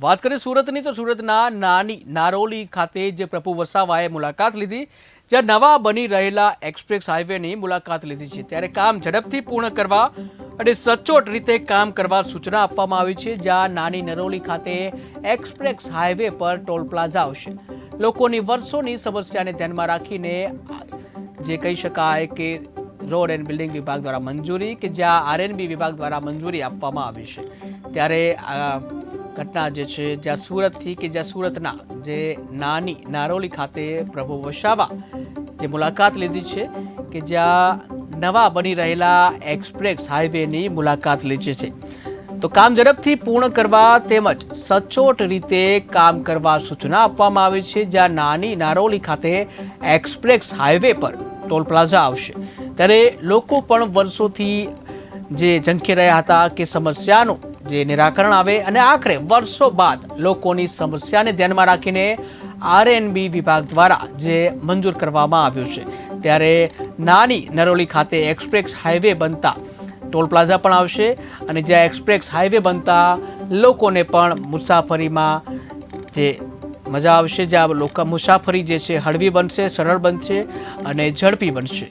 વાત કરીએ સુરતની તો સુરતના નાની નારોલી ખાતે જે પ્રભુ વસાવાએ મુલાકાત લીધી, જ્યાં નવા બની રહેલા એક્સપ્રેસ હાઈવેની મુલાકાત લીધી છે. ત્યારે કામ ઝડપથી પૂર્ણ કરવા અને સચોટ રીતે કામ કરવા સૂચના આપવામાં આવી છે. જ્યાં નાની નરોલી ખાતે એક્સપ્રેસ હાઈવે પર ટોલ પ્લાઝા આવશે. લોકોની વર્ષોની સમસ્યાને ધ્યાનમાં રાખીને જે કહી શકાય કે રોડ એન્ડ બિલ્ડિંગ વિભાગ દ્વારા મંજૂરી કે જ્યાં આરએનબી વિભાગ દ્વારા મંજૂરી આપવામાં આવી છે. ત્યારે ઘટના જે છે જ્યાં સુરતથી કે જ્યાં સુરતના જે નાની નારોલી ખાતે પ્રભુ વસાવા જે મુલાકાત લીધી છે કે જ્યાં નવા બની રહેલા એક્સપ્રેસ હાઈવેની મુલાકાત લીધી છે. તો કામ ઝડપથી પૂર્ણ કરવા તેમજ સચોટ રીતે કામ કરવા સૂચના આપવામાં આવી છે. જ્યાં નાની નારોલી ખાતે એક્સપ્રેસ હાઈવે પર ટોલ પ્લાઝા આવશે. ત્યારે લોકો પણ વર્ષોથી જે ઝંખી રહ્યા હતા કે સમસ્યાનું જે નિરાકરણ આવે અને આખરે વર્ષો બાદ લોકોની સમસ્યાને ધ્યાનમાં રાખીને આરએનબી વિભાગ દ્વારા જે મંજૂર કરવામાં આવ્યું છે. ત્યારે નાની નરોલી ખાતે એક્સપ્રેસ હાઈવે બનતા ટોલ પ્લાઝા પણ આવશે અને જ્યાં એક્સપ્રેસ હાઈવે બનતા લોકોને પણ મુસાફરીમાં જે મજા આવશે, જ્યાં લોકો મુસાફરી જે છે હળવી બનશે, સરળ બનશે અને ઝડપી બનશે.